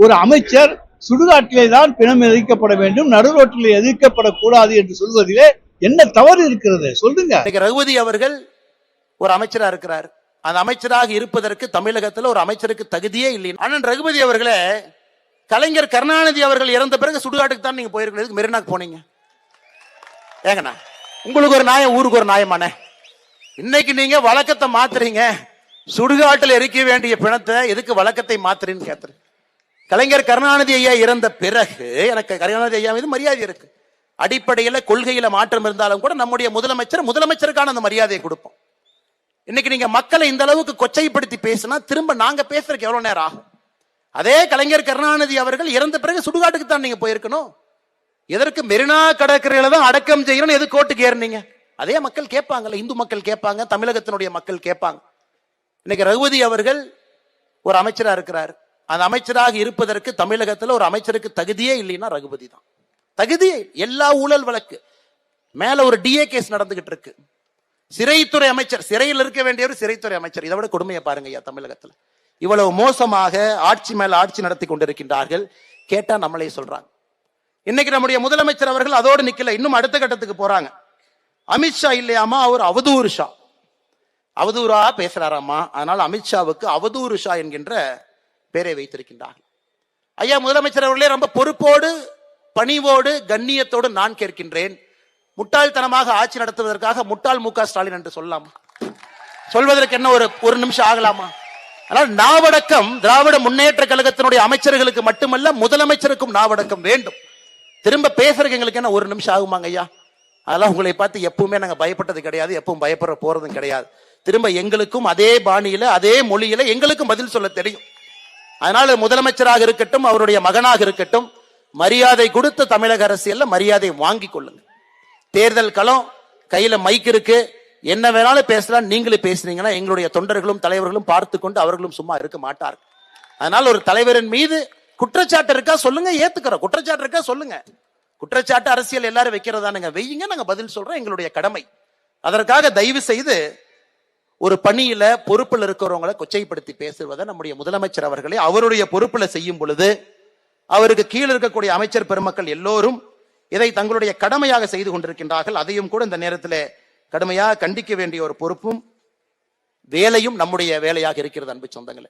ஒரு அமைச்சர் சுடுகாட்டிலே தான் பிணம் எதிர்க்கப்பட வேண்டும், நடுரோட்டிலே எதிர்க்கப்படக்கூடாது என்று சொல்வதிலே என்ன தவறு இருக்கிறது சொல்லுங்க. ரகுபதி அவர்கள் ஒரு அமைச்சரா இருக்கிறார். அந்த அமைச்சராக இருப்பதற்கு தமிழகத்தில் ஒரு அமைச்சருக்கு தகுதியே இல்லை. அண்ணன் ரகுபதி அவர்களே, கலைஞர் கருணாநிதி அவர்கள் இறந்த பிறகு சுடுகாட்டுக்கு தான் நீங்க போயிருக்கீங்க, மெரினாக்கு போனீங்க. ஏங்கண்ணா, உங்களுக்கு ஒரு நியாயம், ஊருக்கு ஒரு நியாயமான. இன்னைக்கு நீங்க வழக்கத்தை மாத்துறீங்க. சுடுகாட்டில் எரிக்க வேண்டிய பிணத்தை எதுக்கு வழக்கத்தை மாத்துறீன்னு கேட்கிறேன். கலைஞர் கருணாநிதி ஐயா இறந்த பிறகு எனக்கு கருணாநிதி ஐயா மீது மரியாதை இருக்கு. அடிப்படையில் கொள்கையில மாற்றம் இருந்தாலும் கூட நம்முடைய முதலமைச்சருக்கான அந்த மரியாதையை கொடுப்போம். இன்னைக்கு நீங்க மக்களை இந்த அளவுக்கு கொச்சைப்படுத்தி பேசினா திரும்ப நாங்க பேசுறதுக்கு எவ்வளவு நேரம் ஆகும்? அதே கலைஞர் கருணாநிதி அவர்கள் இறந்த பிறகு சுடுகாட்டுக்கு தான் நீங்க போயிருக்கணும். எதற்கு மெரினா கடற்கரையில தான் அடக்கம் செய்யணும், எது கோர்ட்டுக்கு ஏறினீங்க? அதே மக்கள் கேட்பாங்கல்ல, இந்து மக்கள் கேட்பாங்க, தமிழகத்தினுடைய மக்கள் கேட்பாங்க. இன்னைக்கு ரகுபதி அவர்கள் ஒரு அமைச்சரா இருக்கிறார். அந்த அமைச்சராக இருப்பதற்கு தமிழகத்தில் ஒரு அமைச்சருக்கு தகுதியே இல்லைன்னா ரகுபதி தான் தகுதியே. எல்லா ஊழல் வழக்கு மேல ஒரு டிஏ கேஸ் நடந்துகிட்டு இருக்கு. சிறைத்துறை அமைச்சர், சிறையில் இருக்க வேண்டிய ஒரு சிறைத்துறை அமைச்சர். இதை விட கொடுமையை பாருங்க ஐயா, தமிழகத்தில் இவ்வளவு மோசமாக ஆட்சி மேல ஆட்சி நடத்தி கொண்டிருக்கின்றார்கள். கேட்டா நம்மளே சொல்றாங்க. இன்னைக்கு நம்முடைய முதலமைச்சர் அவர்கள் அதோடு நிக்கல, இன்னும் அடுத்த கட்டத்துக்கு போறாங்க. அமித்ஷா இல்லையாமா, அவர் அவதூறு ஷா, அவதூறா பேசுறாராமா. அதனால அமித்ஷாவுக்கு அவதூறு ஷா என்கின்ற பேரை வைத்திருக்கின்றார்கள். ஐயா முதலமைச்சர் அவர்களே, ரொம்ப பொறுப்போடு பணிவோடு கண்ணியத்தோடு நான் கேட்கின்றேன், முட்டாள்தனமாக ஆட்சி நடத்துவதற்காக முட்டாள் மு க ஸ்டாலின் என்று சொல்லலாமா? சொல்வதற்கு என்ன ஒரு நிமிஷம் ஆகலாமா? ஆனால் நாவடக்கம் திராவிட முன்னேற்ற கழகத்தினுடைய அமைச்சர்களுக்கு மட்டுமல்ல, முதலமைச்சருக்கும் நாவடக்கம் வேண்டும். திரும்ப பேசுறதுக்கு எங்களுக்கு என்ன ஒரு நிமிஷம் ஆகுமாங்க ஐயா? அதெல்லாம் உங்களை பார்த்து எப்பவுமே நாங்க பயப்பட்டது கிடையாது, எப்பவும் பயப்பட போறதும் கிடையாது. திரும்ப எங்களுக்கும் அதே பாணியில அதே மொழியில எங்களுக்கும் பதில் சொல்ல தெரியும். அதனால முதலமைச்சராக இருக்கட்டும், அவருடைய மகனாக இருக்கட்டும், மரியாதை கொடுத்த தமிழக அரசியல்ல மரியாதை வாங்கி கொள்ளுங்க. தேர்தல் களம், கையில மைக் இருக்கு, என்ன வேணாலும் பேசலாம். நீங்களும் பேசுறீங்கன்னா எங்களுடைய தொண்டர்களும் தலைவர்களும் பார்த்து கொண்டு அவர்களும் சும்மா இருக்க மாட்டார்கள். அதனால ஒரு தலைவரின் மீது குற்றச்சாட்டு இருக்கா சொல்லுங்க, ஏத்துக்கிறோம். குற்றச்சாட்டு இருக்கா சொல்லுங்க. குற்றச்சாட்டு அரசியல் எல்லாரும் வைக்கிறதானுங்க, வெய்யுங்க, நாங்க பதில் சொல்றோம், எங்களுடைய கடமை. அதற்காக தயவு செய்து ஒரு பணியில பொறுப்பில் இருக்கிறவங்களை கொச்சைப்படுத்தி பேசுவதை நம்முடைய முதலமைச்சர் அவர்களே அவருடைய பொறுப்புல செய்யும் பொழுது அவருக்கு கீழே இருக்கக்கூடிய அமைச்சர் பெருமக்கள் எல்லோரும் இதை தங்களுடைய கடமையாக செய்து கொண்டிருக்கின்றார்கள். அதையும் கூட இந்த நேரத்தில் கடுமையாக கண்டிக்க வேண்டிய ஒரு பொறுப்பும் வேலையும் நம்முடைய வேலையாக இருக்கிறது. அன்பு சொந்தங்களே,